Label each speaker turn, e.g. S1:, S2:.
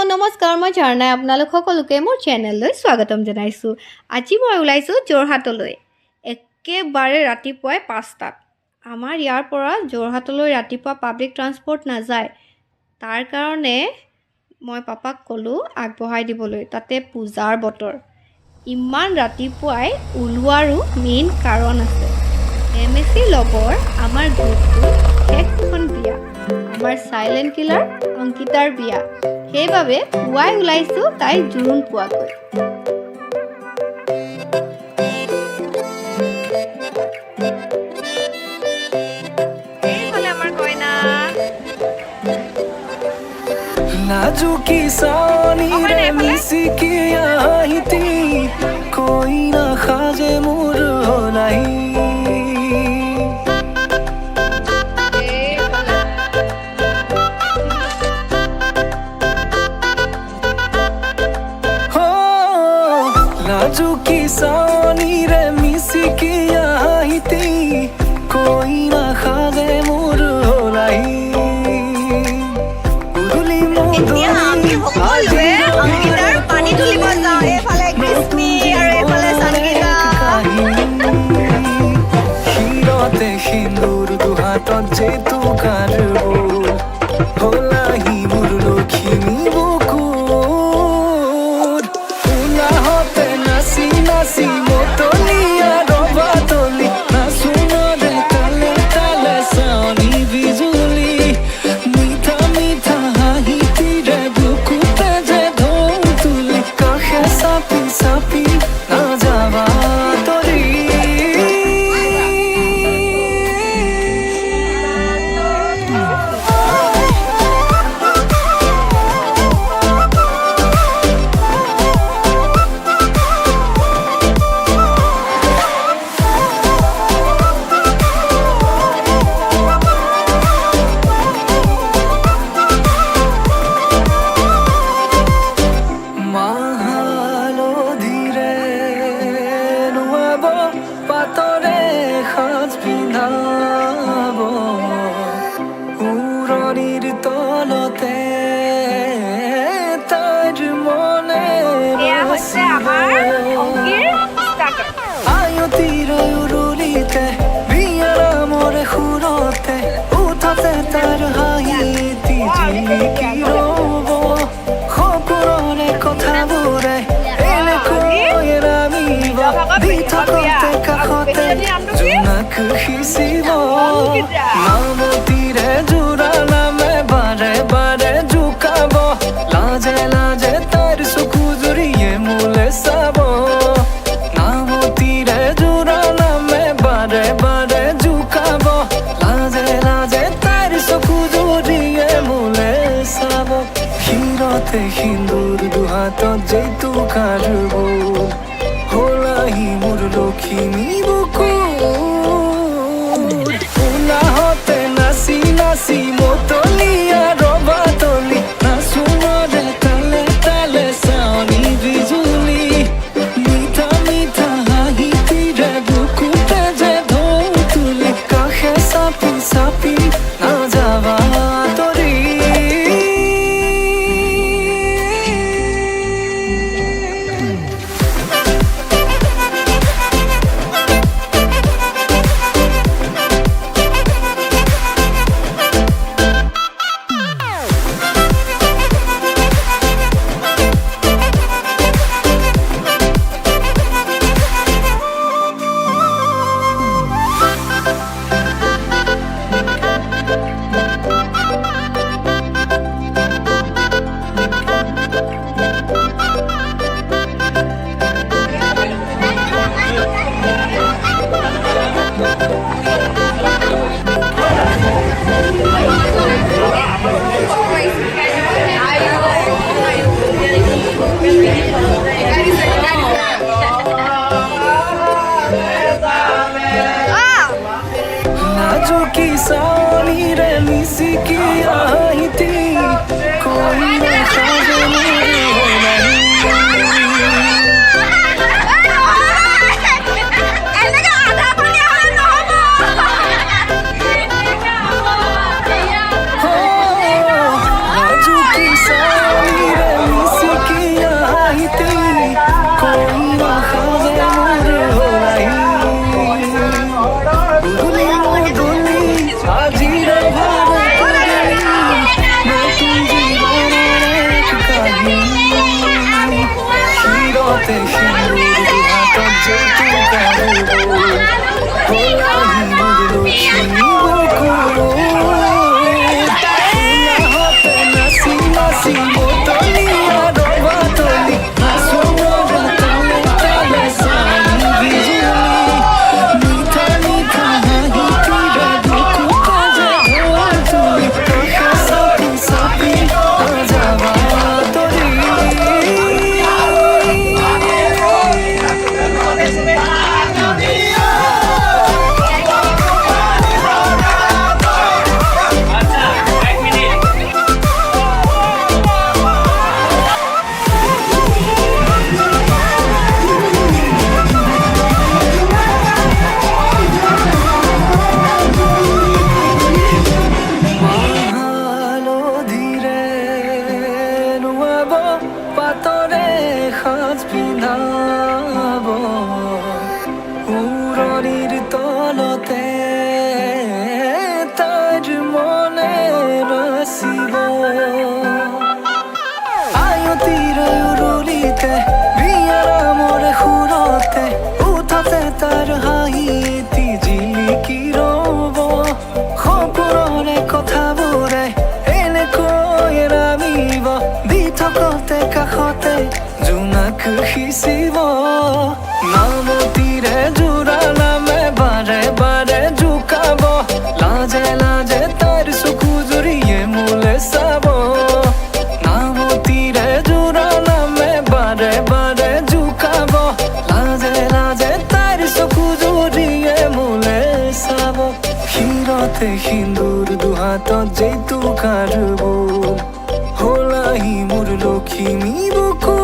S1: নমস্কাৰ মই ঝৰ্ণাই আপোনালোক সকলোকে মোৰ চেনেললৈ স্বাগতম জনাইছোঁ। আজি মই ওলাইছোঁ যোৰহাটলৈ একেবাৰে ৰাতিপুৱাই 5টাত। আমাৰ ইয়াৰ পৰা যোৰহাটলৈ ৰাতিপুৱা পাব্লিক ট্ৰান্সপৰ্ট নাযায়, তাৰ কাৰণে মই পাপাক ক'লোঁ আগবঢ়াই দিবলৈ। তাতে পূজাৰ বতৰ, ইমান ৰাতিপুৱাই ওলোৱাৰো মেইন কাৰণ আছে। MSc লগৰ আমাৰ গ্ৰুপটোৰ শেষখন বিয়া, আমাৰ চাইলেণ্ট কিলাৰ অংকিতাৰ বিয়া। সেইবাবে পুৱাই ওলাইছোঁ তাই জোৰোণ পোৱাকৈ। এইফালে আমাৰ কইনা
S2: नाजुकी सानी रे मिसिकी आहिती कोई ना खाजे मोर होलाई हो नाजुकी सानी रे मिसिकी आहिती कोई ना खाजे मोर होलाई
S1: অংকিতাৰ পানী তুলিব যাওঁ। এইফালে কৃষ্ণি আৰু এইফালে সংগীতা।
S2: শিৰতে সিন্দুৰ দুহাতত যে তোকাৰ বোল হলাহি মোৰ লখিমী বুকুৰ উলাহতে নাচি নাচি মতলীয়া ৰবা তলি নাচোনৰে তালে তালে চাৱনি বিজুলি মিঠা মিঠা হাঁহিতিৰে বুকুতে যে ঢৌ তুলি কাষে চাপি চাপি নাযাবা তৰি মাহালধিৰে নুৱাব পাতৰে সাজ পিন্ধাব উৰণিৰ তলতে তাইৰ মনে আয়তিৰ উৰুলিতে বিয়াৰামৰে সুৰতে উঠতে তাৰ হাঁহিতি জিলিকি ৰ'ব সকলোৰে কথাবোৰে এনেকৈ ৰামিব দি থাকোঁতে কাষতে জোনাক সিঁচিব নামতিৰে জোৰা নামে বাৰে বাৰে জোকাব লাজে লাজে তাইৰ চকু জুৰিয়ে মোলে চাব নামতিৰে জোৰা নামে বাৰে বাৰে জোকাব লাজে লাজে তাইৰ চকু জুৰিয়ে মোলে চাব শিৰতে সিন্দুৰ দুহাতত যে তোকাৰ বোল হলাহি মোৰ লখিমী বুকুৰ উলাহতে নাচি নাচি মতলীয়া ৰবা তলি নাচোনৰে তালে তালে চাৱনি বিজুলি মিঠা মিঠা হাঁহিতিৰে বুকুতে যে ঢৌ তুলি কাষে চাপি চাপি নাযাবা তৰি नाजुकी सानी रे मिसिकी आहिती कोई ना खाजे मोर होलाई नाजुकी सानी रे হাতৰে সাজ পিন্ধাব উৰণিৰ তলতে তাইৰ মনে নাচিব আয়তিৰ উৰুলিতে বিয়াৰ আমৰে সুৰতে উঠতে তাৰ হাঁহি এটি জিলিকি ৰ'ব সপোনৰে কথাবোৰে এনেকৈ নামিব দি থকতে কাষতে জোনাক সিঁচিব নামতিৰে জোৰা নামে বাৰে বাৰে জোকাব লাজে লাজে তাৰ চকু জুৰিয়ে মোলে চাব নামতিৰে জোৰা নামে বাৰে বাৰে জোকাব লাজে লাজে তাৰ চকু জুৰিয়ে মোলে চাব ক্ষীৰতে সিন্দুৰ দুহাতত জেতুকাৰ বোল হলাহি মোৰ লখিমী বুকু